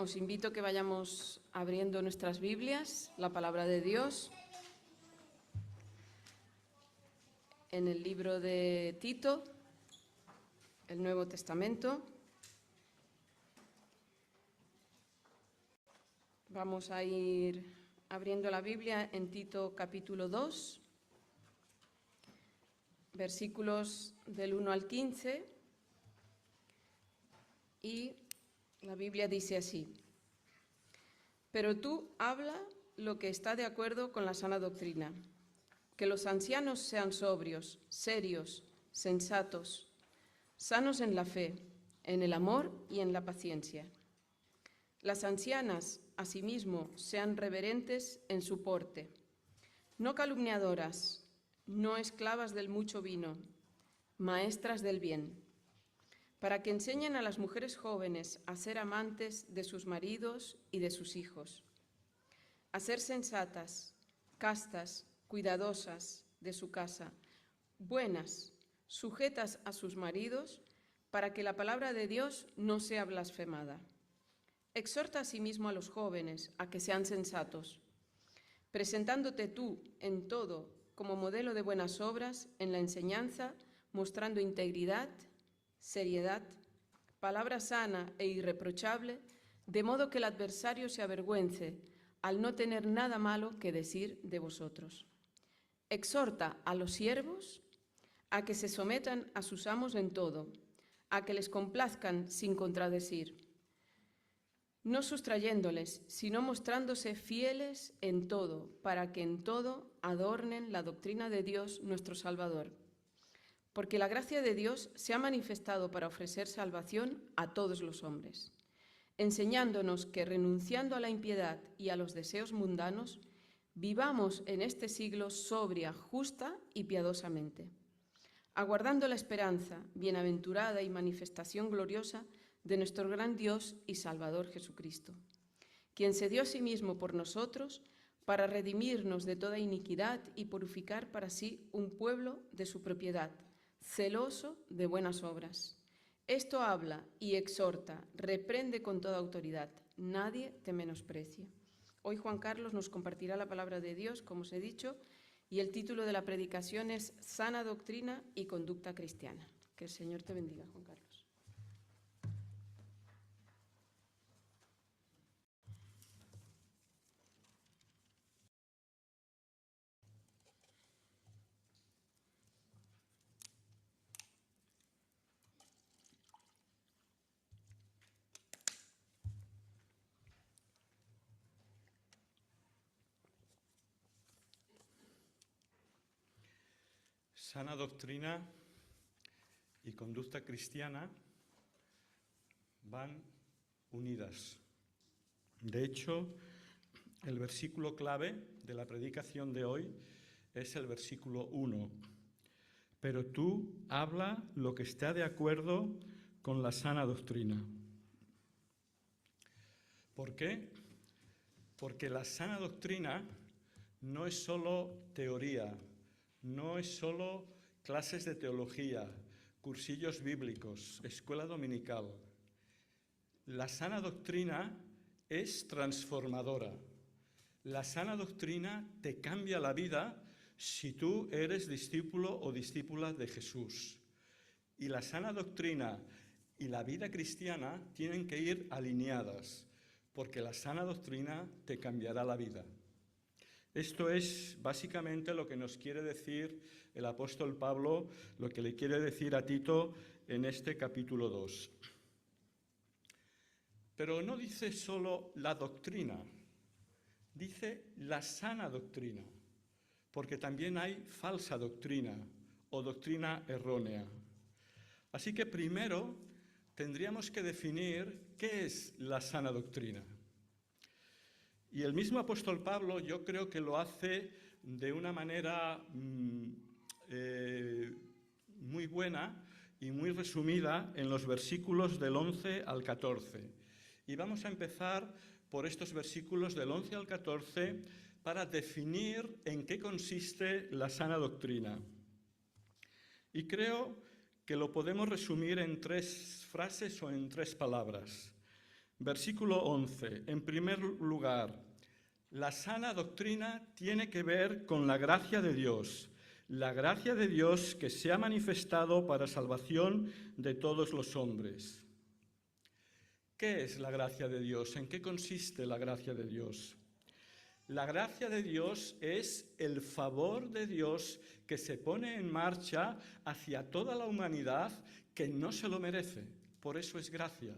Os invito a que vayamos abriendo nuestras Biblias, la palabra de Dios, en el libro de Tito, el Nuevo Testamento. Vamos a ir abriendo la Biblia en Tito capítulo 2, versículos del 1 al 15, y la Biblia dice así: Pero tú habla lo que está de acuerdo con la sana doctrina, que los ancianos sean sobrios, serios, sensatos, sanos en la fe, en el amor y en la paciencia. Las ancianas, asimismo, sean reverentes en su porte, no calumniadoras, no esclavas del mucho vino, maestras del bien, para que enseñen a las mujeres jóvenes a ser amantes de sus maridos y de sus hijos, a ser sensatas, castas, cuidadosas de su casa, buenas, sujetas a sus maridos, para que la palabra de Dios no sea blasfemada. Exhorta asimismo a los jóvenes a que sean sensatos, presentándote tú en todo como modelo de buenas obras en la enseñanza, mostrando integridad, seriedad, palabra sana e irreprochable, de modo que el adversario se avergüence al no tener nada malo que decir de vosotros. Exhorta a los siervos a que se sometan a sus amos en todo, a que les complazcan sin contradecir, no sustrayéndoles, sino mostrándose fieles en todo, para que en todo adornen la doctrina de Dios nuestro Salvador. Porque la gracia de Dios se ha manifestado para ofrecer salvación a todos los hombres, enseñándonos que, renunciando a la impiedad y a los deseos mundanos, vivamos en este siglo sobria, justa y piadosamente, aguardando la esperanza bienaventurada y manifestación gloriosa de nuestro gran Dios y Salvador Jesucristo, quien se dio a sí mismo por nosotros para redimirnos de toda iniquidad y purificar para sí un pueblo de su propiedad, celoso de buenas obras. Esto habla y exhorta, reprende con toda autoridad, nadie te menosprecie. Hoy Juan Carlos nos compartirá la palabra de Dios, como os he dicho, y el título de la predicación es Sana doctrina y conducta cristiana. Que el Señor te bendiga, Juan Carlos. Sana doctrina y conducta cristiana van unidas. De hecho, el versículo clave de la predicación de hoy es el versículo 1. Pero tú habla lo que está de acuerdo con la sana doctrina. ¿Por qué? Porque la sana doctrina no es solo teoría, no es solo clases de teología, cursillos bíblicos, escuela dominical. La sana doctrina es transformadora. La sana doctrina te cambia la vida si tú eres discípulo o discípula de Jesús. Y la sana doctrina y la vida cristiana tienen que ir alineadas, porque la sana doctrina te cambiará la vida. Esto es básicamente lo que nos quiere decir el apóstol Pablo, lo que le quiere decir a Tito en este capítulo 2. Pero no dice solo la doctrina, dice la sana doctrina, porque también hay falsa doctrina o doctrina errónea. Así que primero tendríamos que definir qué es la sana doctrina. Y el mismo apóstol Pablo yo creo que lo hace de una manera muy buena y muy resumida en los versículos del 11 al 14. Y vamos a empezar por estos versículos del 11 al 14 para definir en qué consiste la sana doctrina. Y creo que lo podemos resumir en 3 frases o en 3 palabras. Versículo 11. En primer lugar, la sana doctrina tiene que ver con la gracia de Dios. La gracia de Dios que se ha manifestado para salvación de todos los hombres. ¿Qué es la gracia de Dios? ¿En qué consiste la gracia de Dios? La gracia de Dios es el favor de Dios que se pone en marcha hacia toda la humanidad que no se lo merece. Por eso es gracia.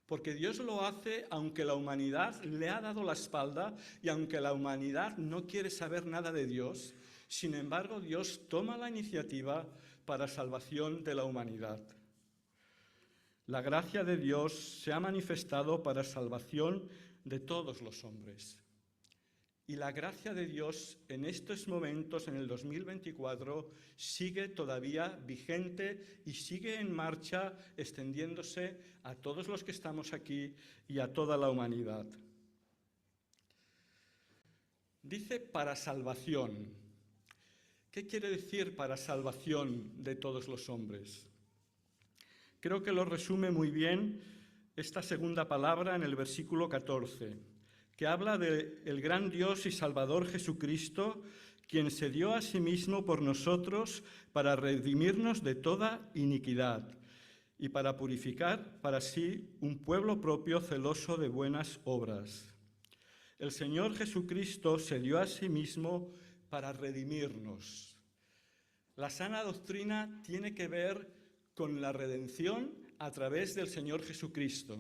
Porque Dios lo hace aunque la humanidad le ha dado la espalda y aunque la humanidad no quiere saber nada de Dios. Sin embargo, Dios toma la iniciativa para salvación de la humanidad. La gracia de Dios se ha manifestado para salvación de todos los hombres. Y la gracia de Dios en estos momentos, en el 2024, sigue todavía vigente y sigue en marcha, extendiéndose a todos los que estamos aquí y a toda la humanidad. Dice para salvación. ¿Qué quiere decir para salvación de todos los hombres? Creo que lo resume muy bien esta segunda palabra en el versículo 14, que habla del gran Dios y Salvador Jesucristo, quien se dio a sí mismo por nosotros para redimirnos de toda iniquidad y para purificar para sí un pueblo propio celoso de buenas obras. El Señor Jesucristo se dio a sí mismo para redimirnos. La sana doctrina tiene que ver con la redención a través del Señor Jesucristo.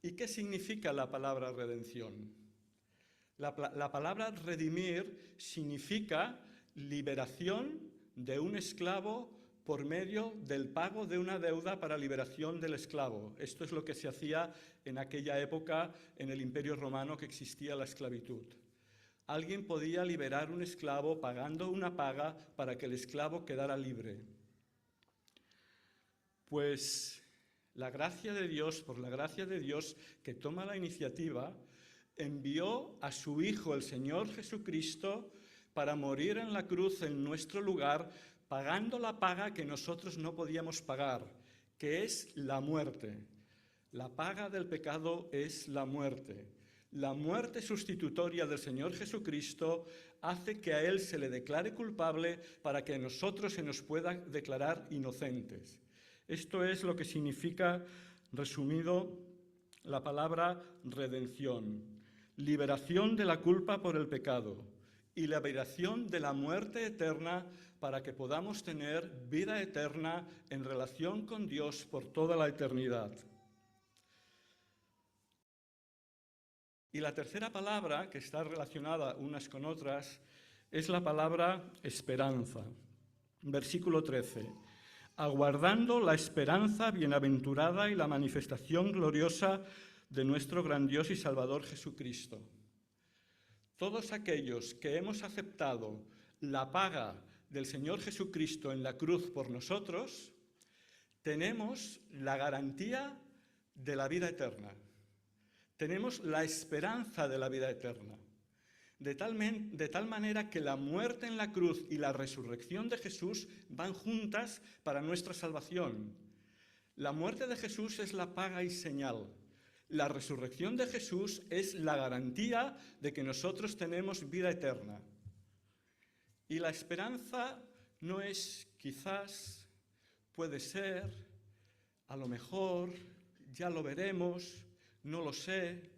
¿Y qué significa la palabra redención? La palabra redimir significa liberación de un esclavo por medio del pago de una deuda para liberación del esclavo. Esto es lo que se hacía en aquella época en el Imperio Romano, que existía la esclavitud. Alguien podía liberar un esclavo pagando una paga para que el esclavo quedara libre. Pues la gracia de Dios, por la gracia de Dios que toma la iniciativa, envió a su Hijo, el Señor Jesucristo, para morir en la cruz en nuestro lugar, pagando la paga que nosotros no podíamos pagar, que es la muerte. La paga del pecado es la muerte. La muerte sustitutoria del Señor Jesucristo hace que a Él se le declare culpable para que a nosotros se nos pueda declarar inocentes. Esto es lo que significa, resumido, la palabra redención. Liberación de la culpa por el pecado y liberación de la muerte eterna para que podamos tener vida eterna en relación con Dios por toda la eternidad. Y la tercera palabra, que está relacionada unas con otras, es la palabra esperanza. Versículo 13. Aguardando la esperanza bienaventurada y la manifestación gloriosa de nuestro gran Dios y Salvador Jesucristo. Todos aquellos que hemos aceptado la paga del Señor Jesucristo en la cruz por nosotros, tenemos la garantía de la vida eterna. Tenemos la esperanza de la vida eterna. De tal manera que la muerte en la cruz y la resurrección de Jesús van juntas para nuestra salvación. La muerte de Jesús es la paga y señal. La resurrección de Jesús es la garantía de que nosotros tenemos vida eterna. Y la esperanza no es quizás, puede ser, a lo mejor, ya lo veremos, no lo sé,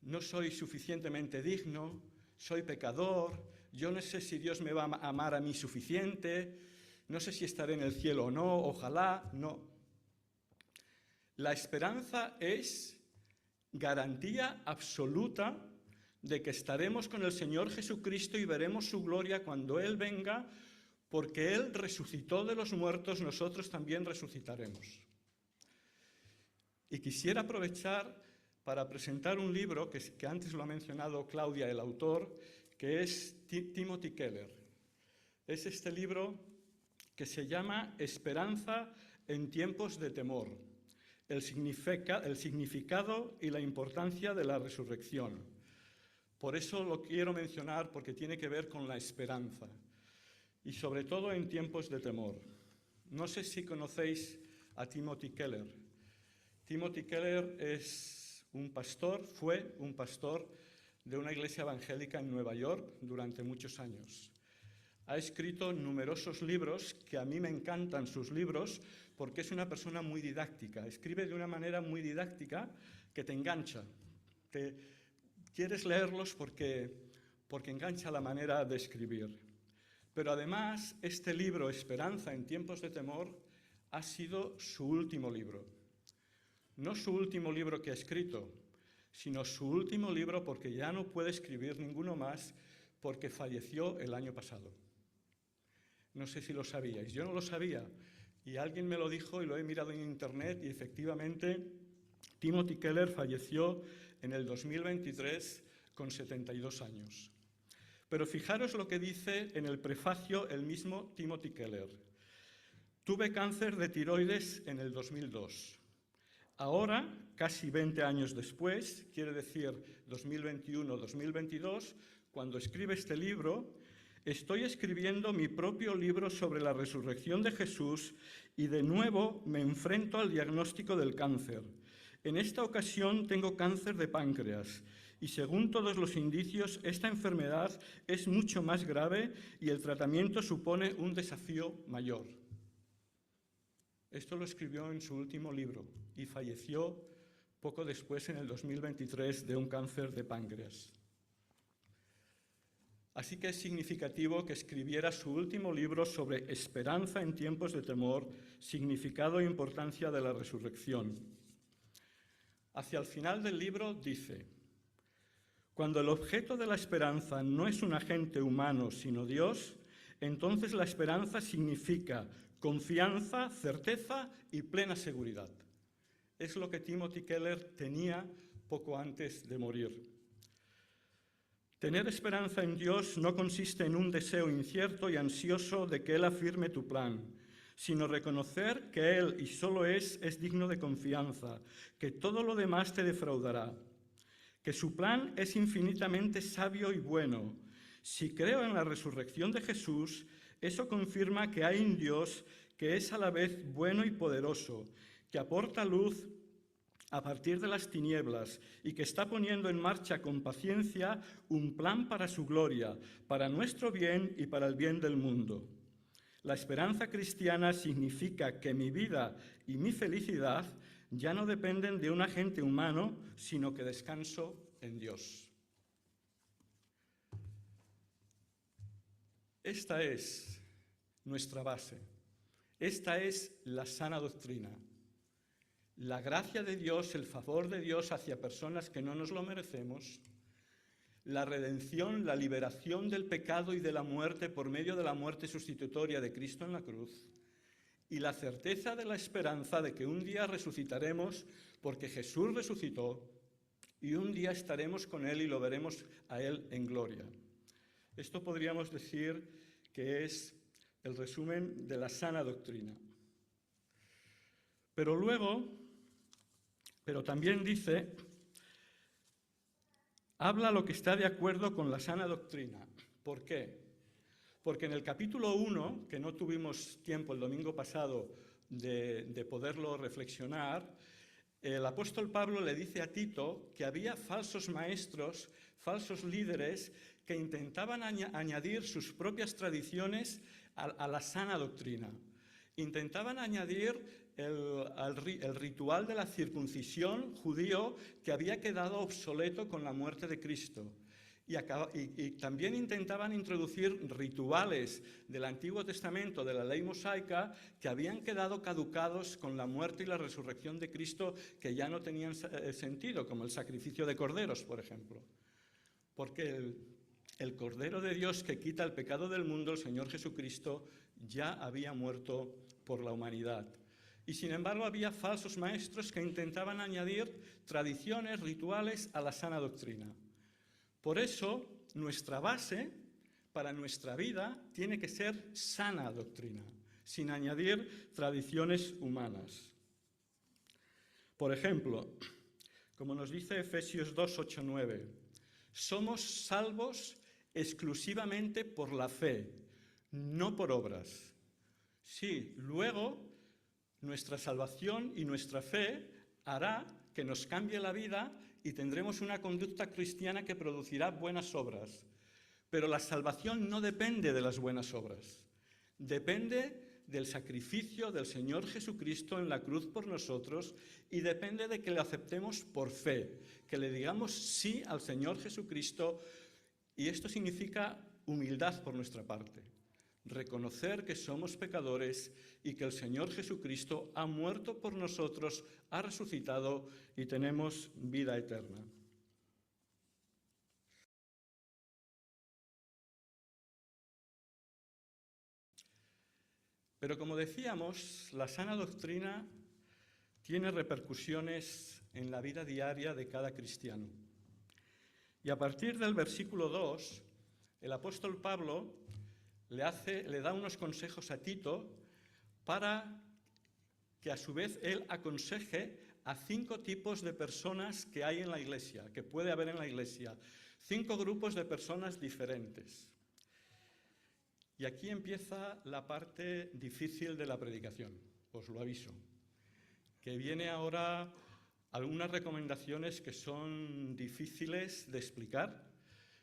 no soy suficientemente digno, soy pecador, yo no sé si Dios me va a amar a mí suficiente, no sé si estaré en el cielo o no, ojalá, no. La esperanza es garantía absoluta de que estaremos con el Señor Jesucristo y veremos su gloria cuando Él venga, porque Él resucitó de los muertos, nosotros también resucitaremos. Y quisiera aprovechar para presentar un libro que antes lo ha mencionado Claudia, el autor, que es Timothy Keller. Es este libro que se llama Esperanza en tiempos de temor, el significado y la importancia de la resurrección. Por eso lo quiero mencionar, porque tiene que ver con la esperanza, y sobre todo en tiempos de temor. No sé si conocéis a Timothy Keller. Timothy Keller fue un pastor de una iglesia evangélica en Nueva York durante muchos años. Ha escrito numerosos libros, que a mí me encantan sus libros, porque es una persona muy didáctica. Escribe de una manera muy didáctica que te engancha. Quieres leerlos porque engancha la manera de escribir. Pero además, este libro, Esperanza en tiempos de temor, ha sido su último libro. No su último libro que ha escrito, sino su último libro porque ya no puede escribir ninguno más porque falleció el año pasado. No sé si lo sabíais, yo no lo sabía y alguien me lo dijo y lo he mirado en internet y efectivamente Timothy Keller falleció en el 2023 con 72 años. Pero fijaros lo que dice en el prefacio el mismo Timothy Keller. Tuve cáncer de tiroides en el 2002. Ahora, casi 20 años después, quiere decir 2021-2022, cuando escribe este libro, estoy escribiendo mi propio libro sobre la resurrección de Jesús y de nuevo me enfrento al diagnóstico del cáncer. En esta ocasión tengo cáncer de páncreas y según todos los indicios, esta enfermedad es mucho más grave y el tratamiento supone un desafío mayor. Esto lo escribió en su último libro y falleció poco después, en el 2023, de un cáncer de páncreas. Así que es significativo que escribiera su último libro sobre esperanza en tiempos de temor, significado e importancia de la resurrección. Hacia el final del libro dice: cuando el objeto de la esperanza no es un agente humano, sino Dios, entonces la esperanza significa confianza, certeza y plena seguridad. Es lo que Timothy Keller tenía poco antes de morir. Tener esperanza en Dios no consiste en un deseo incierto y ansioso de que Él afirme tu plan, sino reconocer que Él y solo es digno de confianza, que todo lo demás te defraudará, que su plan es infinitamente sabio y bueno. Si creo en la resurrección de Jesús, eso confirma que hay un Dios que es a la vez bueno y poderoso, que aporta luz a partir de las tinieblas y que está poniendo en marcha con paciencia un plan para su gloria, para nuestro bien y para el bien del mundo. La esperanza cristiana significa que mi vida y mi felicidad ya no dependen de un agente humano, sino que descanso en Dios. Esta es nuestra base. Esta es la sana doctrina. La gracia de Dios, el favor de Dios hacia personas que no nos lo merecemos, la redención, la liberación del pecado y de la muerte por medio de la muerte sustitutoria de Cristo en la cruz, y la certeza de la esperanza de que un día resucitaremos porque Jesús resucitó y un día estaremos con Él y lo veremos a Él en gloria. Esto podríamos decir que es el resumen de la sana doctrina. Pero también dice, habla lo que está de acuerdo con la sana doctrina. ¿Por qué? Porque en el capítulo 1, que no tuvimos tiempo el domingo pasado de poderlo reflexionar, el apóstol Pablo le dice a Tito que había falsos maestros, falsos líderes, que intentaban añadir sus propias tradiciones a la sana doctrina. Intentaban añadir el ritual de la circuncisión judío que había quedado obsoleto con la muerte de Cristo. Y también intentaban introducir rituales del Antiguo Testamento, de la ley mosaica, que habían quedado caducados con la muerte y la resurrección de Cristo, que ya no tenían sentido, como el sacrificio de corderos, por ejemplo. Porque el Cordero de Dios que quita el pecado del mundo, el Señor Jesucristo, ya había muerto por la humanidad. Y sin embargo había falsos maestros que intentaban añadir tradiciones, rituales a la sana doctrina. Por eso, nuestra base para nuestra vida tiene que ser sana doctrina, sin añadir tradiciones humanas. Por ejemplo, como nos dice Efesios 2, 8, 9, somos salvos exclusivamente por la fe, no por obras. Sí, luego nuestra salvación y nuestra fe hará que nos cambie la vida y tendremos una conducta cristiana que producirá buenas obras. Pero la salvación no depende de las buenas obras, depende del sacrificio del Señor Jesucristo en la cruz por nosotros y depende de que le aceptemos por fe, que le digamos sí al Señor Jesucristo, y esto significa humildad por nuestra parte, reconocer que somos pecadores y que el Señor Jesucristo ha muerto por nosotros, ha resucitado y tenemos vida eterna. Pero como decíamos, la sana doctrina tiene repercusiones en la vida diaria de cada cristiano. Y a partir del versículo 2, el apóstol Pablo le da unos consejos a Tito para que a su vez él aconseje a 5 tipos de personas que hay en la iglesia, que puede haber en la iglesia, 5 grupos de personas diferentes. Y aquí empieza la parte difícil de la predicación, os lo aviso, que viene ahora algunas recomendaciones que son difíciles de explicar,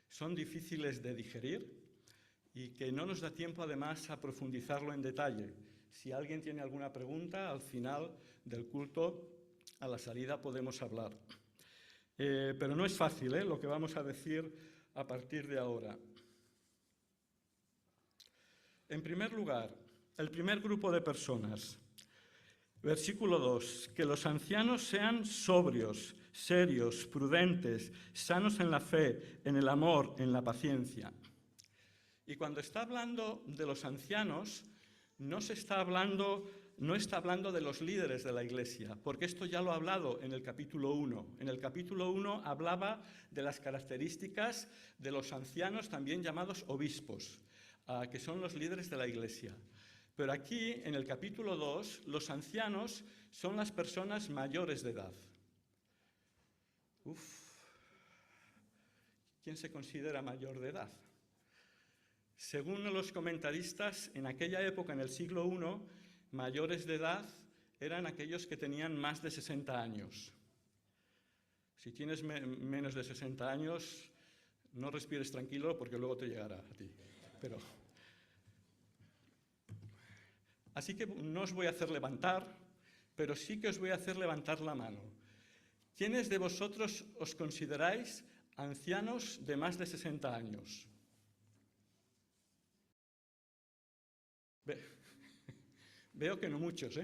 son difíciles de digerir y que no nos da tiempo además a profundizarlo en detalle. Si alguien tiene alguna pregunta, al final del culto, a la salida podemos hablar. Pero no es fácil, lo que vamos a decir a partir de ahora. En primer lugar, el primer grupo de personas, versículo 2, que los ancianos sean sobrios, serios, prudentes, sanos en la fe, en el amor, en la paciencia. Y cuando está hablando de los ancianos, no está hablando de los líderes de la iglesia, porque esto ya lo ha hablado en el capítulo 1. En el capítulo 1 hablaba de las características de los ancianos, también llamados obispos, que son los líderes de la iglesia. Pero aquí, en el capítulo 2, los ancianos son las personas mayores de edad. ¿Quién se considera mayor de edad? Según los comentaristas, en aquella época, en el siglo I, mayores de edad eran aquellos que tenían más de 60 años. Si tienes menos de 60 años, no respires tranquilo porque luego te llegará a ti. Así que no os voy a hacer levantar, pero sí que os voy a hacer levantar la mano. ¿Quiénes de vosotros os consideráis ancianos de más de 60 años? Veo que no muchos,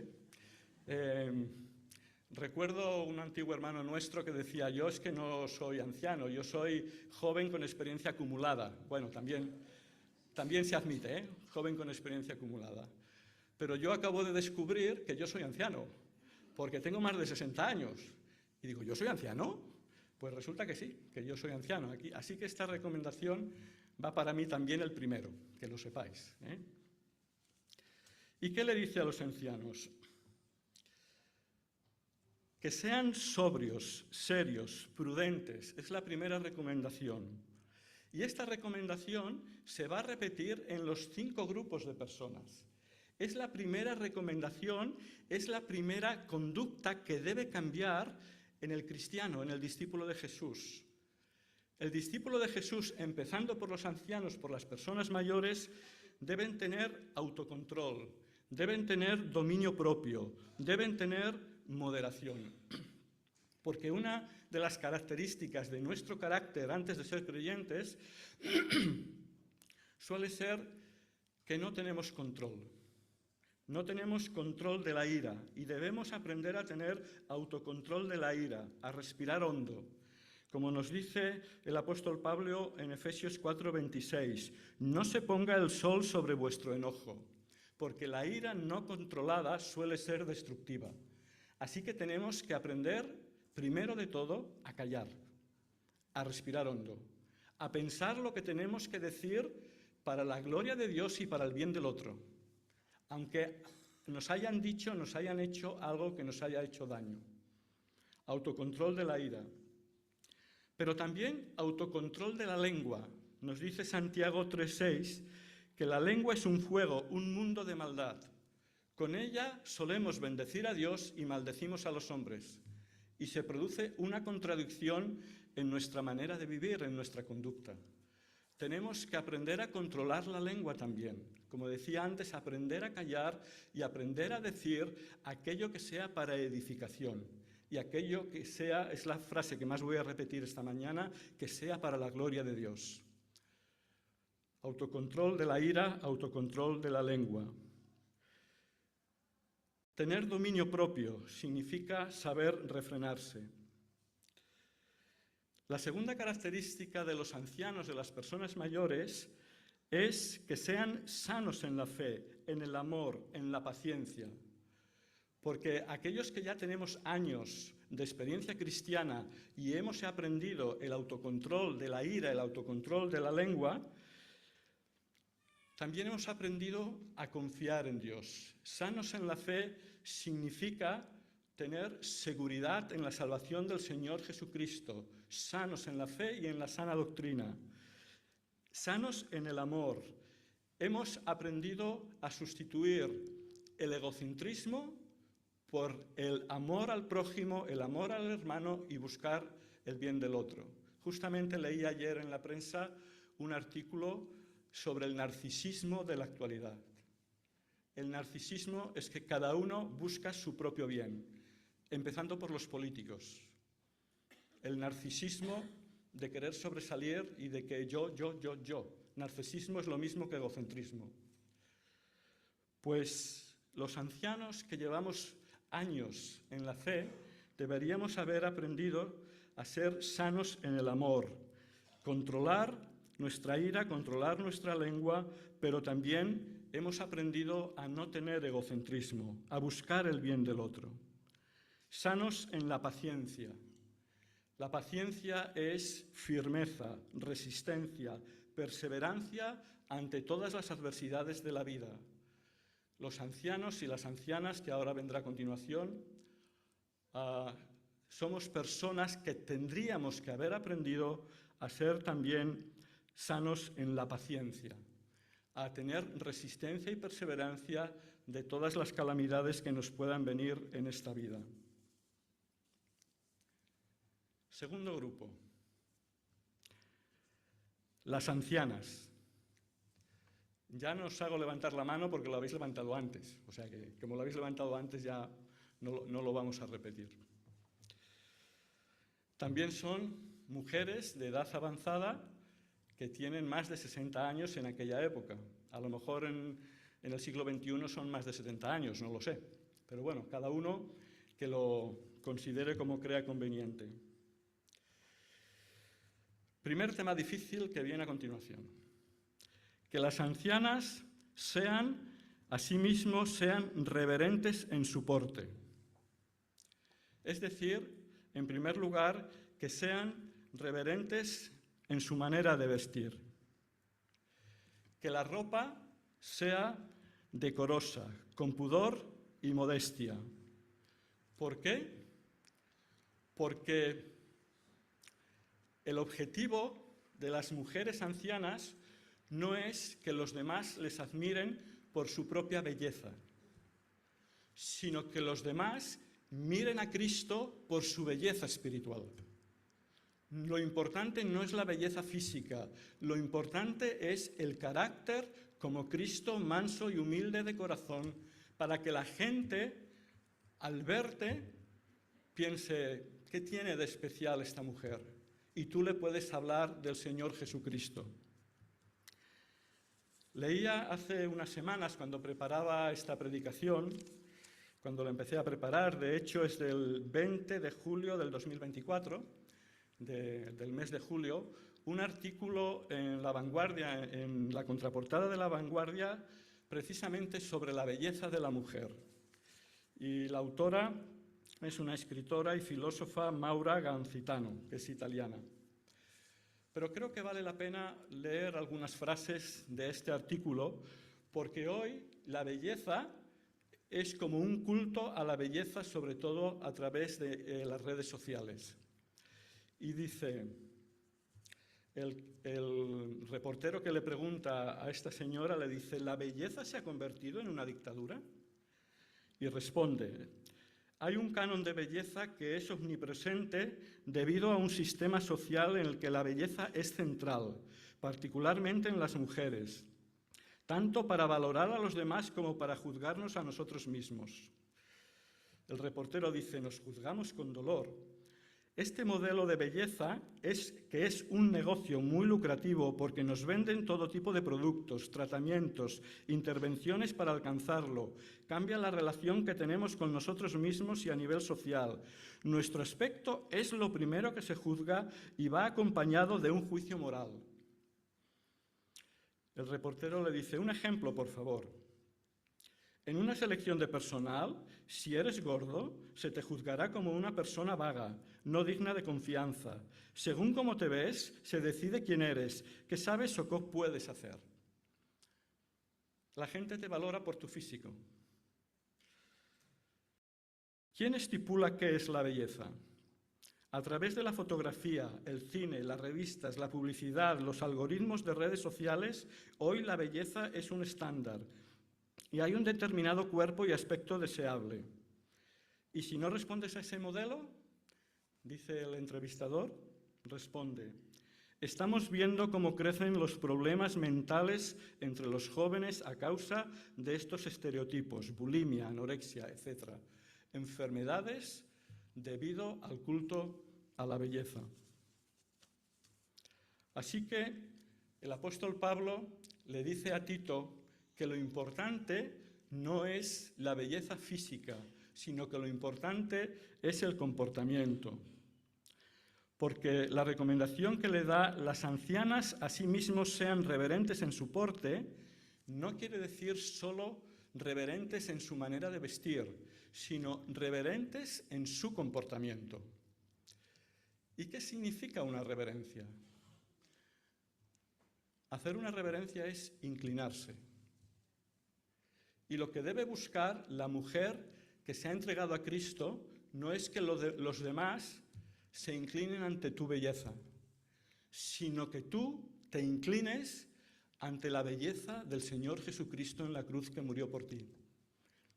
Recuerdo un antiguo hermano nuestro que decía, yo es que no soy anciano, yo soy joven con experiencia acumulada. Bueno, también se admite, joven con experiencia acumulada. Pero yo acabo de descubrir que yo soy anciano, porque tengo más de 60 años. Y digo, ¿yo soy anciano? Pues resulta que sí, que yo soy anciano. Así que esta recomendación va para mí también el primero, que lo sepáis. ¿Y qué le dice a los ancianos? Que sean sobrios, serios, prudentes. Es la primera recomendación. Y esta recomendación se va a repetir en los 5 grupos de personas. Es la primera recomendación, es la primera conducta que debe cambiar en el cristiano, en el discípulo de Jesús. El discípulo de Jesús, empezando por los ancianos, por las personas mayores, deben tener autocontrol, deben tener dominio propio, deben tener moderación. Porque una de las características de nuestro carácter antes de ser creyentes suele ser que no tenemos control. No tenemos control de la ira y debemos aprender a tener autocontrol de la ira, a respirar hondo. Como nos dice el apóstol Pablo en Efesios 4:26, no se ponga el sol sobre vuestro enojo, porque la ira no controlada suele ser destructiva. Así que tenemos que aprender, primero de todo, a callar, a respirar hondo, a pensar lo que tenemos que decir para la gloria de Dios y para el bien del otro, aunque nos hayan dicho, nos hayan hecho algo que nos haya hecho daño. Autocontrol de la ira. Pero también autocontrol de la lengua. Nos dice Santiago 3:6 que la lengua es un fuego, un mundo de maldad. Con ella solemos bendecir a Dios y maldecimos a los hombres. y se produce una contradicción en nuestra manera de vivir, en nuestra conducta. Tenemos que aprender a controlar la lengua también. Como decía antes, aprender a callar y aprender a decir aquello que sea para edificación. Y aquello que sea, es la frase que más voy a repetir esta mañana, que sea para la gloria de Dios. Autocontrol de la ira, autocontrol de la lengua. Tener dominio propio significa saber refrenarse. La segunda característica de los ancianos, de las personas mayores, es que sean sanos en la fe, en el amor, en la paciencia. Porque aquellos que ya tenemos años de experiencia cristiana y hemos aprendido el autocontrol de la ira, el autocontrol de la lengua, también hemos aprendido a confiar en Dios. Sanos en la fe significa tener seguridad en la salvación del Señor Jesucristo, sanos en la fe y en la sana doctrina, sanos en el amor. Hemos aprendido a sustituir el egocentrismo por el amor al prójimo, el amor al hermano y buscar el bien del otro. Justamente leí ayer en la prensa un artículo sobre el narcisismo de la actualidad. El narcisismo es que cada uno busca su propio bien, empezando por los políticos. El narcisismo de querer sobresalir y de que yo. Narcisismo es lo mismo que egocentrismo. Pues los ancianos que llevamos años en la fe deberíamos haber aprendido a ser sanos en el amor, controlar nuestra ira, controlar nuestra lengua, pero también hemos aprendido a no tener egocentrismo, a buscar el bien del otro. Sanos en la paciencia. La paciencia es firmeza, resistencia, perseverancia ante todas las adversidades de la vida. Los ancianos y las ancianas, que ahora vendrá a continuación, somos personas que tendríamos que haber aprendido a ser también sanos en la paciencia, a tener resistencia y perseverancia de todas las calamidades que nos puedan venir en esta vida. Segundo grupo, las ancianas. Ya no os hago levantar la mano porque lo habéis levantado antes, o sea que como lo habéis levantado antes ya no lo vamos a repetir. También son mujeres de edad avanzada que tienen más de 60 años en aquella época. A lo mejor en el siglo XXI son más de 70 años, no lo sé. Pero bueno, cada uno que lo considere como crea conveniente. Primer tema difícil que viene a continuación. Que las ancianas asimismo sean reverentes en su porte. Es decir, en primer lugar, que sean reverentes en su manera de vestir. Que la ropa sea decorosa, con pudor y modestia. ¿Por qué? Porque el objetivo de las mujeres ancianas no es que los demás les admiren por su propia belleza, sino que los demás miren a Cristo por su belleza espiritual. Lo importante no es la belleza física, lo importante es el carácter como Cristo manso y humilde de corazón, para que la gente, al verte, piense, ¿qué tiene de especial esta mujer? Y tú le puedes hablar del Señor Jesucristo. Leía hace unas semanas, cuando preparaba esta predicación, cuando la empecé a preparar, de hecho es del 20 de julio del 2024, del mes de julio, un artículo en La Vanguardia, en la contraportada de La Vanguardia, precisamente sobre la belleza de la mujer. Y la autora es una escritora y filósofa, Maura Gancitano, que es italiana. Pero creo que vale la pena leer algunas frases de este artículo, porque hoy la belleza es como un culto a la belleza, sobre todo a través de las redes sociales. Y dice, el reportero que le pregunta a esta señora, le dice, ¿la belleza se ha convertido en una dictadura? Y responde, Hay un canon de belleza que es omnipresente debido a un sistema social en el que la belleza es central, particularmente en las mujeres, tanto para valorar a los demás como para juzgarnos a nosotros mismos. El reportero dice, nos juzgamos con dolor. Este modelo de belleza que es un negocio muy lucrativo porque nos venden todo tipo de productos, tratamientos, intervenciones para alcanzarlo. Cambia la relación que tenemos con nosotros mismos y a nivel social. Nuestro aspecto es lo primero que se juzga y va acompañado de un juicio moral. El reportero le dice, un ejemplo, por favor. En una selección de personal, si eres gordo, se te juzgará como una persona vaga, no digna de confianza. Según cómo te ves, se decide quién eres, qué sabes o qué puedes hacer. La gente te valora por tu físico. ¿Quién estipula qué es la belleza? A través de la fotografía, el cine, las revistas, la publicidad, los algoritmos de redes sociales, hoy la belleza es un estándar. Y hay un determinado cuerpo y aspecto deseable. Y si no respondes a ese modelo, dice el entrevistador, responde, estamos viendo cómo crecen los problemas mentales entre los jóvenes a causa de estos estereotipos, bulimia, anorexia, etc. Enfermedades debido al culto a la belleza. Así que el apóstol Pablo le dice a Tito que lo importante no es la belleza física, sino que lo importante es el comportamiento. Porque la recomendación que le da las ancianas a sí mismos sean reverentes en su porte, no quiere decir solo reverentes en su manera de vestir, sino reverentes en su comportamiento. ¿Y qué significa una reverencia? Hacer una reverencia es inclinarse. Y lo que debe buscar la mujer que se ha entregado a Cristo no es que los demás se inclinen ante tu belleza, sino que tú te inclines ante la belleza del Señor Jesucristo en la cruz que murió por ti.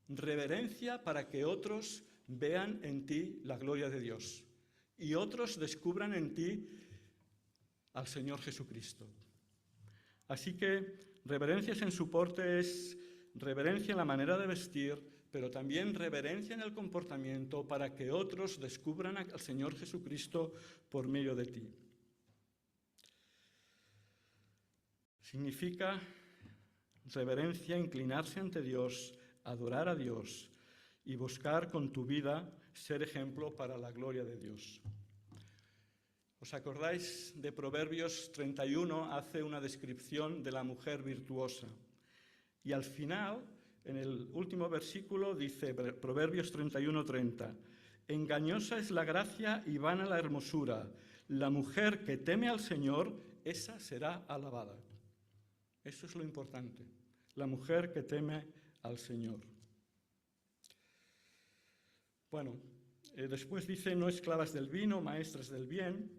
Reverencia para que otros vean en ti la gloria de Dios y otros descubran en ti al Señor Jesucristo. Así que reverencias en su porte es reverencia en la manera de vestir, pero también reverencia en el comportamiento para que otros descubran al Señor Jesucristo por medio de ti. Significa reverencia, inclinarse ante Dios, adorar a Dios y buscar con tu vida ser ejemplo para la gloria de Dios. ¿Os acordáis de Proverbios 31? Hace una descripción de la mujer virtuosa. Y al final, en el último versículo, dice Proverbios 31:30, engañosa es la gracia y vana la hermosura. La mujer que teme al Señor, esa será alabada. Eso es lo importante, la mujer que teme al Señor. Bueno, después dice, no esclavas del vino, maestras del bien.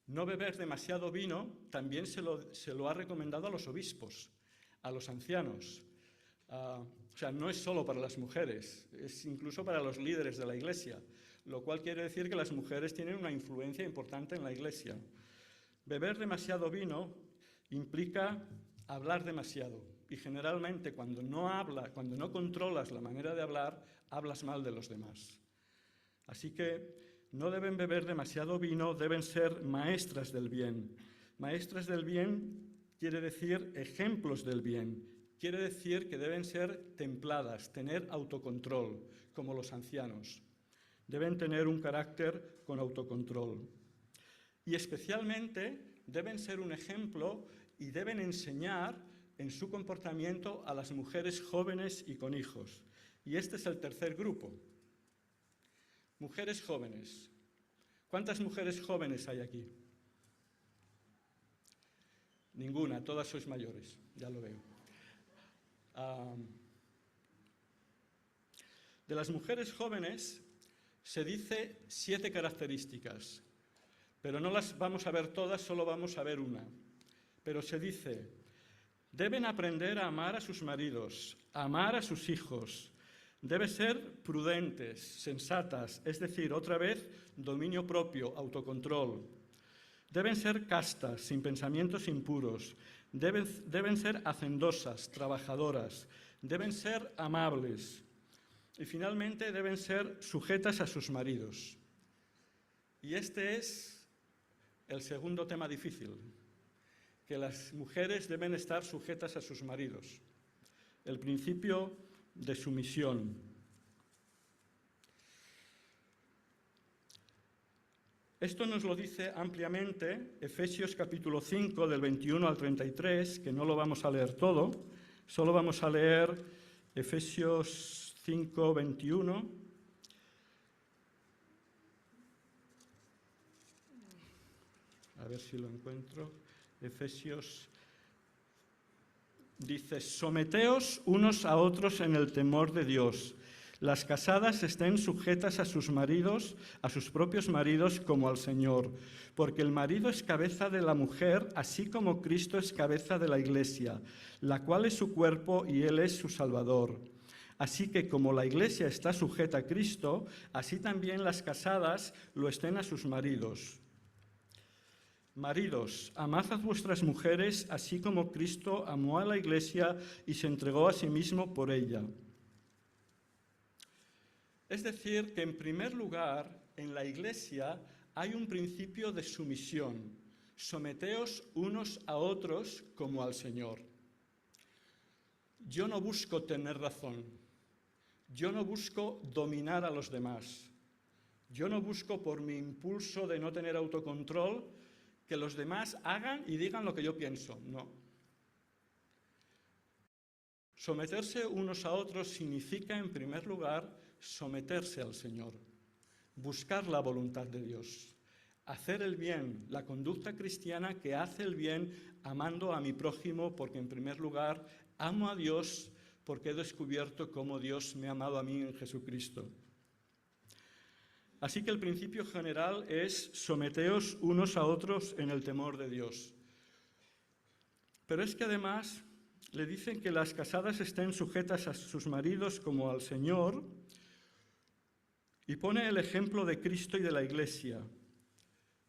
No beber demasiado vino también se lo ha recomendado a los obispos, a los ancianos. O sea, no es solo para las mujeres, es incluso para los líderes de la Iglesia, lo cual quiere decir que las mujeres tienen una influencia importante en la Iglesia. Beber demasiado vino implica hablar demasiado y generalmente cuando no controlas la manera de hablar, hablas mal de los demás. Así que no deben beber demasiado vino, deben ser maestras del bien. Maestras del bien quiere decir ejemplos del bien. Quiere decir que deben ser templadas, tener autocontrol, como los ancianos. Deben tener un carácter con autocontrol. Y especialmente deben ser un ejemplo y deben enseñar en su comportamiento a las mujeres jóvenes y con hijos. Y este es el tercer grupo. Mujeres jóvenes. ¿Cuántas mujeres jóvenes hay aquí? Ninguna, todas sois mayores, ya lo veo. De las mujeres jóvenes se dice 7 características, pero no las vamos a ver todas, solo vamos a ver una. Pero se dice, deben aprender a amar a sus maridos, a amar a sus hijos, Deben ser prudentes, sensatas, es decir, otra vez, dominio propio, autocontrol. Deben ser castas, sin pensamientos impuros. Deben ser hacendosas, trabajadoras. Deben ser amables. Y finalmente deben ser sujetas a sus maridos. Y este es el segundo tema difícil, que las mujeres deben estar sujetas a sus maridos. El principio de sumisión. Esto nos lo dice ampliamente Efesios capítulo 5, del 21 al 33, que no lo vamos a leer todo, solo vamos a leer Efesios 5, 21. A ver si lo encuentro. Efesios dice: someteos unos a otros en el temor de Dios. Las casadas estén sujetas a sus maridos, a sus propios maridos, como al Señor, porque el marido es cabeza de la mujer, así como Cristo es cabeza de la Iglesia, la cual es su cuerpo y Él es su Salvador. Así que como la Iglesia está sujeta a Cristo, así también las casadas lo estén a sus maridos. Maridos, amad a vuestras mujeres, así como Cristo amó a la Iglesia y se entregó a sí mismo por ella. Es decir, que en primer lugar, en la Iglesia hay un principio de sumisión. Someteos unos a otros como al Señor. Yo no busco tener razón. Yo no busco dominar a los demás. Yo no busco, por mi impulso de no tener autocontrol, que los demás hagan y digan lo que yo pienso. No. Someterse unos a otros significa, en primer lugar, someterse al Señor, buscar la voluntad de Dios, hacer el bien, la conducta cristiana que hace el bien amando a mi prójimo, porque en primer lugar amo a Dios, porque he descubierto cómo Dios me ha amado a mí en Jesucristo. Así que el principio general es someteos unos a otros en el temor de Dios. Pero es que además le dicen que las casadas estén sujetas a sus maridos como al Señor, y pone el ejemplo de Cristo y de la Iglesia,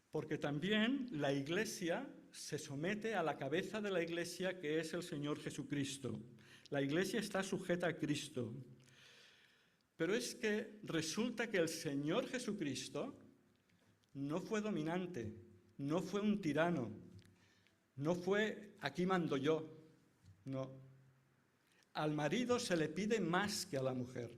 porque también la Iglesia se somete a la cabeza de la Iglesia, que es el Señor Jesucristo. La Iglesia está sujeta a Cristo. Pero es que resulta que el Señor Jesucristo no fue dominante, no fue un tirano, no fue aquí mando yo, no. Al marido se le pide más que a la mujer.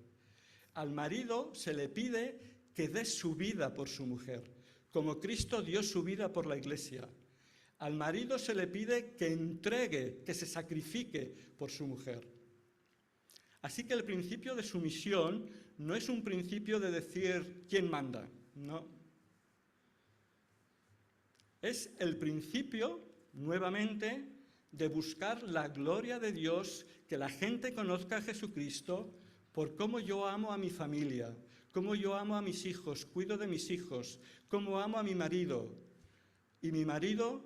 Al marido se le pide que dé su vida por su mujer, como Cristo dio su vida por la Iglesia. Al marido se le pide que entregue, que se sacrifique por su mujer. Así que el principio de sumisión no es un principio de decir quién manda, no. Es el principio, nuevamente, de buscar la gloria de Dios, que la gente conozca a Jesucristo por cómo yo amo a mi familia, cómo yo amo a mis hijos, cuido de mis hijos, cómo amo a mi marido. Y mi marido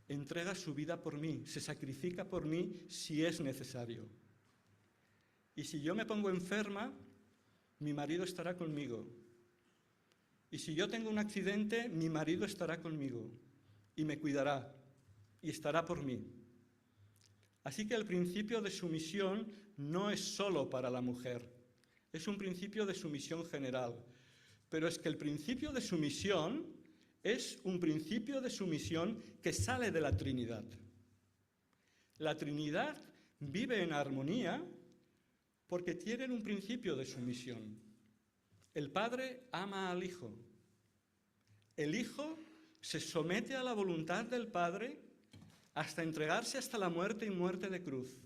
entrega su vida por mí, se sacrifica por mí si es necesario. Y si yo me pongo enferma, mi marido estará conmigo. Y si yo tengo un accidente, mi marido estará conmigo y me cuidará y estará por mí. Así que el principio de sumisión no es solo para la mujer, es un principio de sumisión general. Pero es que el principio de sumisión es un principio de sumisión que sale de la Trinidad. La Trinidad vive en armonía porque tienen un principio de sumisión. El Padre ama al Hijo. El Hijo se somete a la voluntad del Padre hasta entregarse hasta la muerte y muerte de cruz.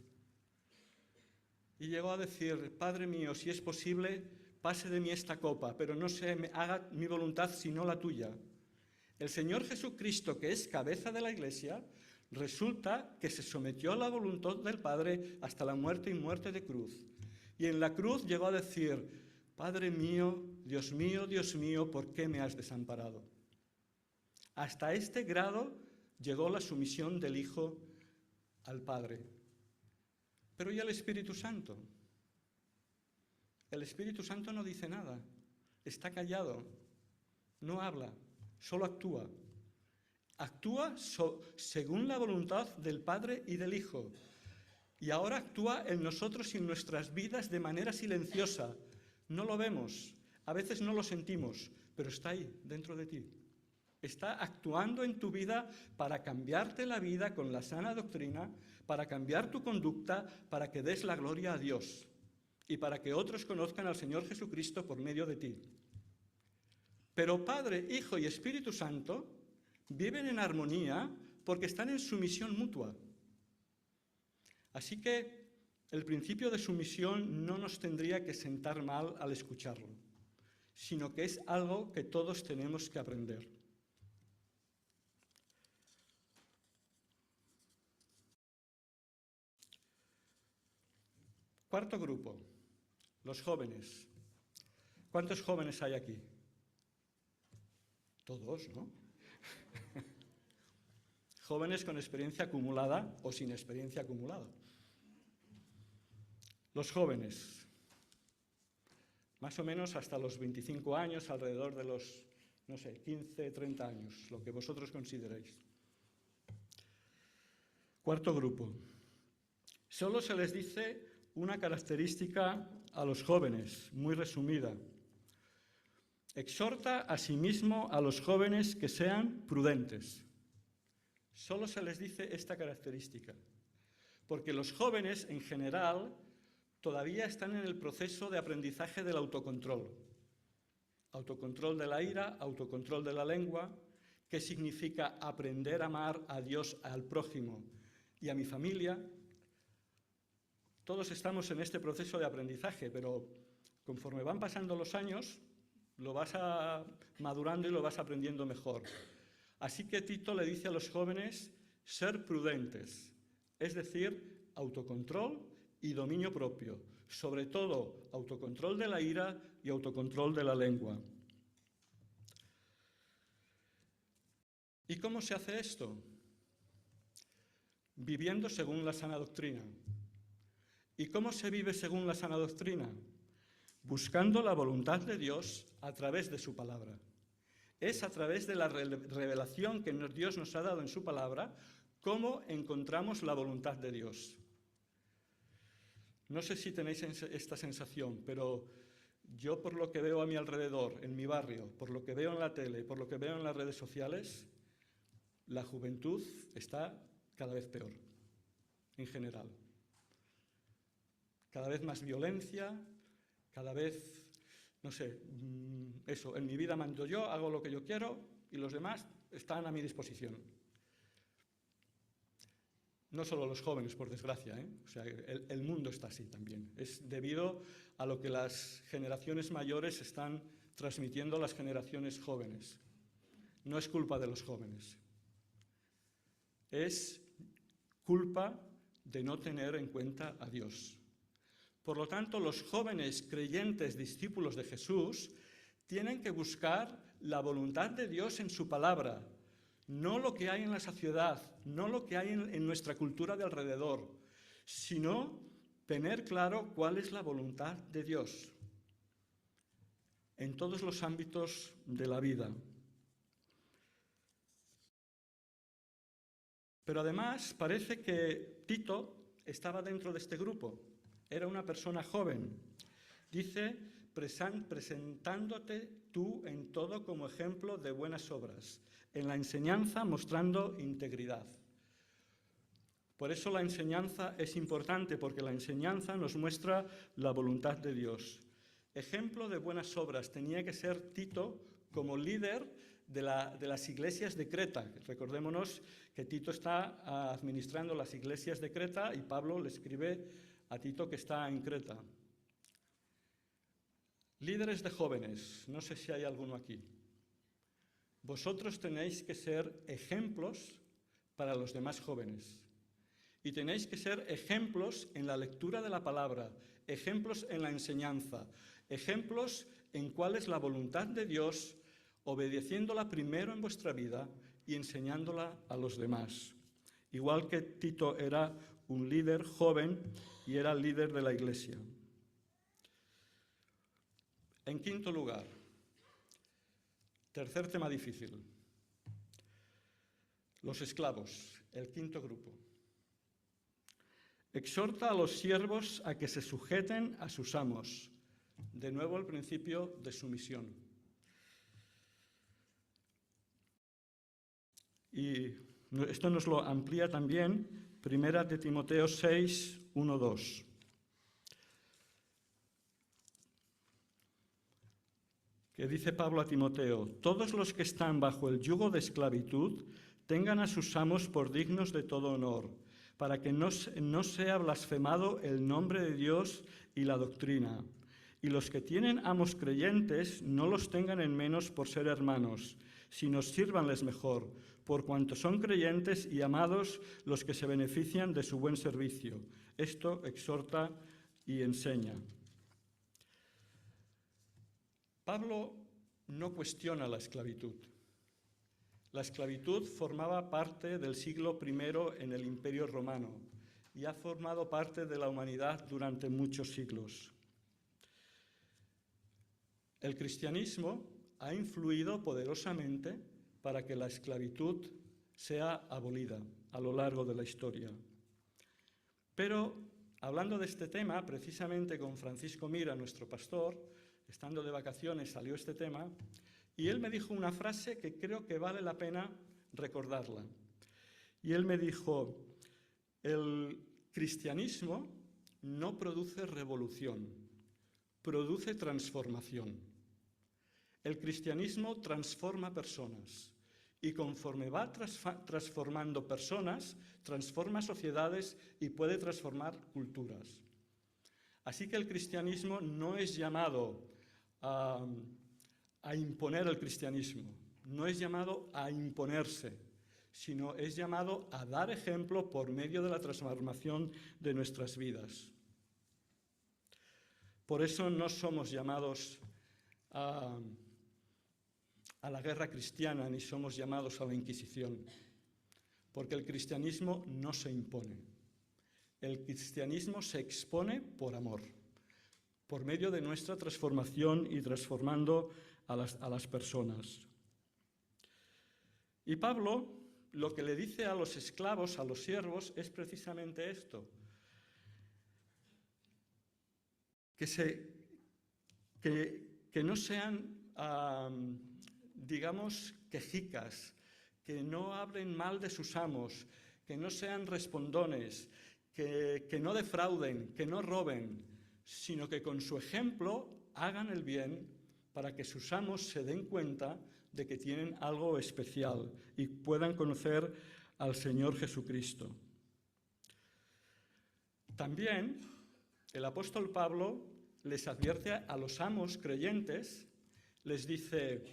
Y llegó a decir: Padre mío, si es posible, pase de mí esta copa, pero no se haga mi voluntad sino la tuya. El Señor Jesucristo, que es cabeza de la Iglesia, resulta que se sometió a la voluntad del Padre hasta la muerte y muerte de cruz. Y en la cruz llegó a decir: Padre mío, Dios mío, ¿por qué me has desamparado? Hasta este grado llegó la sumisión del Hijo al Padre. Pero ¿y el Espíritu Santo? El Espíritu Santo no dice nada, está callado, no habla, solo actúa. Actúa según la voluntad del Padre y del Hijo. Y ahora actúa en nosotros y en nuestras vidas de manera silenciosa. No lo vemos, a veces no lo sentimos, pero está ahí, dentro de ti. Está actuando en tu vida para cambiarte la vida con la sana doctrina, para cambiar tu conducta, para que des la gloria a Dios y para que otros conozcan al Señor Jesucristo por medio de ti. Pero Padre, Hijo y Espíritu Santo viven en armonía porque están en sumisión mutua. Así que el principio de sumisión no nos tendría que sentar mal al escucharlo, sino que es algo que todos tenemos que aprender. Cuarto grupo, los jóvenes. ¿Cuántos jóvenes hay aquí? Todos, ¿no? Jóvenes con experiencia acumulada o sin experiencia acumulada. Los jóvenes, más o menos hasta los 25 años, alrededor de los, 15, 30 años, lo que vosotros consideréis. Cuarto grupo. Solo se les dice una característica a los jóvenes, muy resumida. Exhorta asimismo a los jóvenes que sean prudentes. Solo se les dice esta característica, porque los jóvenes en general todavía están en el proceso de aprendizaje del autocontrol. Autocontrol de la ira, autocontrol de la lengua, que significa aprender a amar a Dios, al prójimo y a mi familia. Todos estamos en este proceso de aprendizaje, pero conforme van pasando los años, lo vas madurando y lo vas aprendiendo mejor. Así que Tito le dice a los jóvenes ser prudentes, es decir, autocontrol y dominio propio, sobre todo autocontrol de la ira y autocontrol de la lengua. ¿Y cómo se hace esto? Viviendo según la sana doctrina. ¿Y cómo se vive según la sana doctrina? Buscando la voluntad de Dios a través de su palabra. Es a través de la revelación que Dios nos ha dado en su palabra cómo encontramos la voluntad de Dios. No sé si tenéis esta sensación, pero yo por lo que veo a mi alrededor, en mi barrio, por lo que veo en la tele, por lo que veo en las redes sociales, la juventud está cada vez peor, en general. Cada vez más violencia, cada vez, en mi vida mando yo, hago lo que yo quiero y los demás están a mi disposición. No solo los jóvenes, por desgracia, el mundo está así también. Es debido a lo que las generaciones mayores están transmitiendo a las generaciones jóvenes. No es culpa de los jóvenes. Es culpa de no tener en cuenta a Dios. Por lo tanto, los jóvenes creyentes discípulos de Jesús tienen que buscar la voluntad de Dios en su palabra, no lo que hay en la sociedad, no lo que hay en nuestra cultura de alrededor, sino tener claro cuál es la voluntad de Dios en todos los ámbitos de la vida. Pero además parece que Tito estaba dentro de este grupo. Era una persona joven. Dice, presentándote tú en todo como ejemplo de buenas obras, en la enseñanza mostrando integridad. Por eso la enseñanza es importante, porque la enseñanza nos muestra la voluntad de Dios. Ejemplo de buenas obras. Tenía que ser Tito como líder de las iglesias de Creta. Recordémonos que Tito está administrando las iglesias de Creta y Pablo le escribe a Tito que está en Creta. Líderes de jóvenes, no sé si hay alguno aquí. Vosotros tenéis que ser ejemplos para los demás jóvenes. Y tenéis que ser ejemplos en la lectura de la palabra, ejemplos en la enseñanza, ejemplos en cuál es la voluntad de Dios, obedeciéndola primero en vuestra vida y enseñándola a los demás. Igual que Tito era un líder joven y era el líder de la iglesia. En quinto lugar, tercer tema difícil, los esclavos, el quinto grupo. Exhorta a los siervos a que se sujeten a sus amos. De nuevo el principio de sumisión. Y esto nos lo amplía también 1 de Timoteo 6, 1, 2. Que dice Pablo a Timoteo: todos los que están bajo el yugo de esclavitud tengan a sus amos por dignos de todo honor, para que no sea blasfemado el nombre de Dios y la doctrina. Y los que tienen amos creyentes no los tengan en menos por ser hermanos, sino sírvanles mejor, por cuanto son creyentes y amados los que se benefician de su buen servicio. Esto exhorta y enseña. Pablo no cuestiona la esclavitud. La esclavitud formaba parte del siglo I en el Imperio Romano y ha formado parte de la humanidad durante muchos siglos. El cristianismo ha influido poderosamente para que la esclavitud sea abolida a lo largo de la historia. Pero, hablando de este tema, precisamente con Francisco Mira, nuestro pastor, estando de vacaciones salió este tema, y él me dijo una frase que creo que vale la pena recordarla. Y él me dijo: el cristianismo no produce revolución, produce transformación. El cristianismo transforma personas y conforme va transformando personas, transforma sociedades y puede transformar culturas. Así que el cristianismo no es llamado a imponer el cristianismo, no es llamado a imponerse, sino es llamado a dar ejemplo por medio de la transformación de nuestras vidas. Por eso no somos llamados a la guerra cristiana, ni somos llamados a la Inquisición, porque el cristianismo no se impone. El cristianismo se expone por amor, por medio de nuestra transformación y transformando a las personas. Y Pablo lo que le dice a los esclavos, a los siervos, es precisamente esto: que no sean digamos, quejicas, que no hablen mal de sus amos, que no sean respondones, que no defrauden, que no roben, sino que con su ejemplo hagan el bien para que sus amos se den cuenta de que tienen algo especial y puedan conocer al Señor Jesucristo. También el apóstol Pablo les advierte a los amos creyentes, les dice: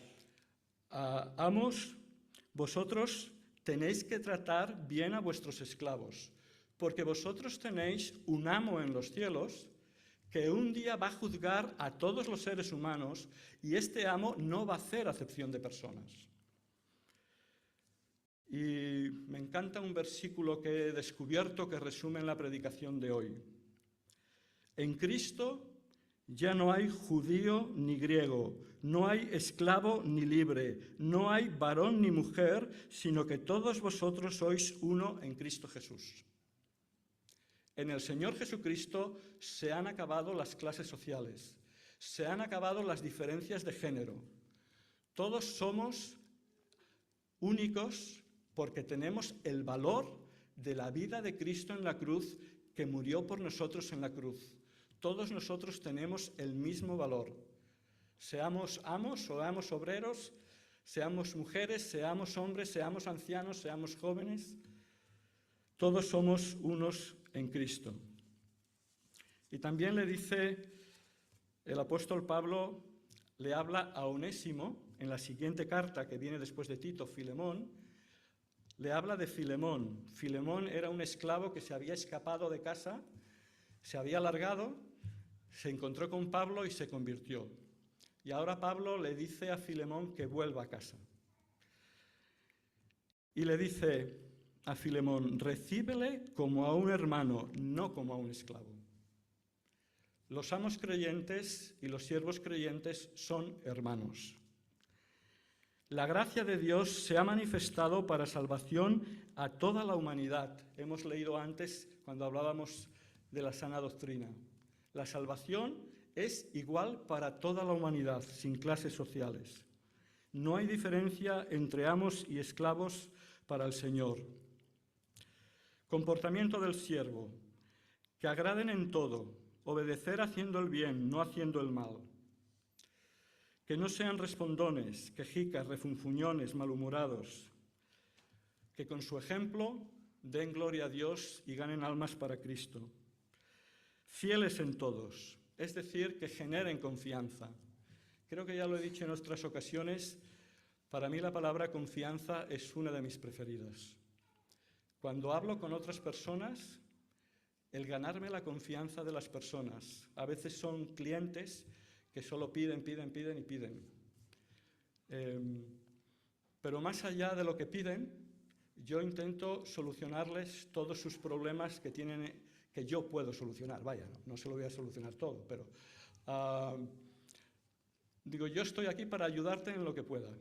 amos, vosotros tenéis que tratar bien a vuestros esclavos, porque vosotros tenéis un amo en los cielos que un día va a juzgar a todos los seres humanos y este amo no va a hacer acepción de personas. Y me encanta un versículo que he descubierto que resume la predicación de hoy. En Cristo ya no hay judío ni griego, no hay esclavo ni libre, no hay varón ni mujer, sino que todos vosotros sois uno en Cristo Jesús. En el Señor Jesucristo se han acabado las clases sociales, se han acabado las diferencias de género. Todos somos únicos porque tenemos el valor de la vida de Cristo en la cruz, que murió por nosotros en la cruz. Todos nosotros tenemos el mismo valor. Seamos amos o seamos obreros, seamos mujeres, seamos hombres, seamos ancianos, seamos jóvenes, todos somos unos en Cristo. Y también le dice el apóstol Pablo, le habla a Onésimo en la siguiente carta que viene después de Tito, Filemón, le habla de Filemón. Filemón era un esclavo que se había escapado de casa, se había largado, se encontró con Pablo y se convirtió. Y ahora Pablo le dice a Filemón que vuelva a casa. Y le dice a Filemón: recíbele como a un hermano, no como a un esclavo. Los amos creyentes y los siervos creyentes son hermanos. La gracia de Dios se ha manifestado para salvación a toda la humanidad. Hemos leído antes cuando hablábamos de la sana doctrina. La salvación es igual para toda la humanidad, sin clases sociales. No hay diferencia entre amos y esclavos para el Señor. Comportamiento del siervo: que agraden en todo, obedecer haciendo el bien, no haciendo el mal. Que no sean respondones, quejicas, refunfuñones, malhumorados. Que con su ejemplo den gloria a Dios y ganen almas para Cristo. Fieles en todos, es decir, que generen confianza. Creo que ya lo he dicho en otras ocasiones, para mí la palabra confianza es una de mis preferidas. Cuando hablo con otras personas, el ganarme la confianza de las personas. A veces son clientes que solo piden. Pero más allá de lo que piden, yo intento solucionarles todos sus problemas que tienen, que yo puedo solucionar. Vaya, no se lo voy a solucionar todo, pero digo, yo estoy aquí para ayudarte en lo que pueda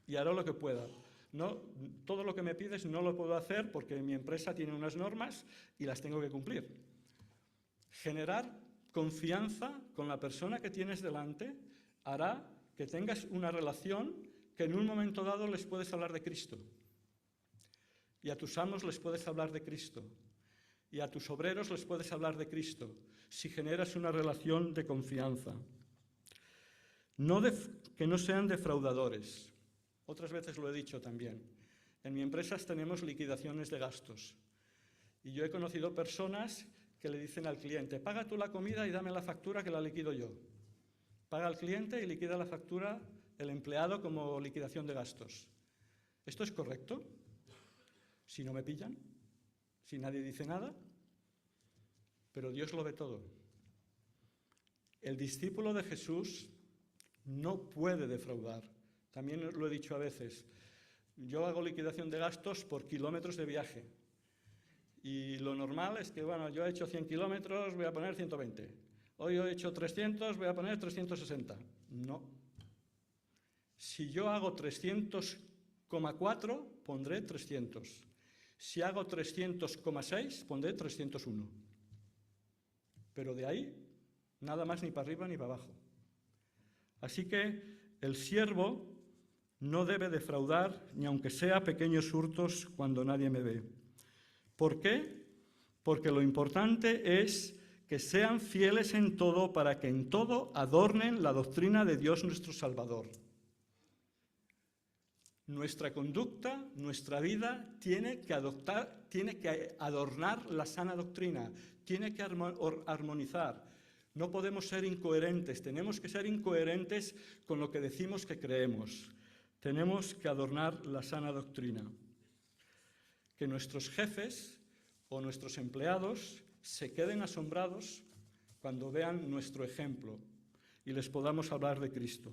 y haré lo que pueda. No, todo lo que me pides no lo puedo hacer porque mi empresa tiene unas normas y las tengo que cumplir. Generar confianza con la persona que tienes delante hará que tengas una relación que en un momento dado les puedes hablar de Cristo. Y a tus amos les puedes hablar de Cristo. Y a tus obreros les puedes hablar de Cristo, si generas una relación de confianza. Que no sean defraudadores. Otras veces lo he dicho también. En mi empresa tenemos liquidaciones de gastos. Y yo he conocido personas que le dicen al cliente: paga tú la comida y dame la factura que la liquido yo. Paga al cliente y liquida la factura el empleado como liquidación de gastos. ¿Esto es correcto? Si no me pillan, si nadie dice nada, pero Dios lo ve todo. El discípulo de Jesús no puede defraudar. También lo he dicho a veces. Yo hago liquidación de gastos por kilómetros de viaje. Y lo normal es que, bueno, yo he hecho 100 kilómetros, voy a poner 120. Hoy he hecho 300, voy a poner 360. No. Si yo hago 300,4, pondré 300. Si hago 300,6, pondré 301. Pero de ahí, nada más ni para arriba ni para abajo. Así que el siervo no debe defraudar, ni aunque sea pequeños hurtos cuando nadie me ve. ¿Por qué? Porque lo importante es que sean fieles en todo para que en todo adornen la doctrina de Dios nuestro Salvador. Nuestra conducta, nuestra vida tiene que adornar la sana doctrina, tiene que armonizar. No podemos ser incoherentes, tenemos que ser incoherentes con lo que decimos que creemos. Tenemos que adornar la sana doctrina. Que nuestros jefes o nuestros empleados se queden asombrados cuando vean nuestro ejemplo y les podamos hablar de Cristo.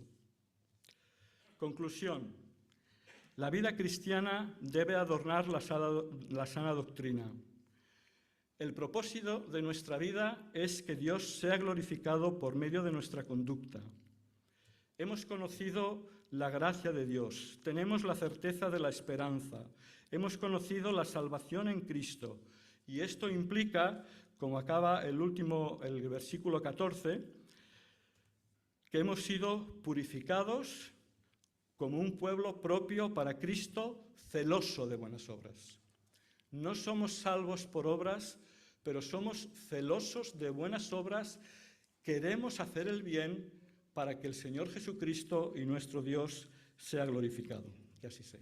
Conclusión. La vida cristiana debe adornar la sana doctrina. El propósito de nuestra vida es que Dios sea glorificado por medio de nuestra conducta. Hemos conocido la gracia de Dios, tenemos la certeza de la esperanza, hemos conocido la salvación en Cristo. Y esto implica, como acaba el versículo 14, que hemos sido purificados como un pueblo propio para Cristo, celoso de buenas obras. No somos salvos por obras, pero somos celosos de buenas obras, queremos hacer el bien para que el Señor Jesucristo y nuestro Dios sea glorificado. Que así sea.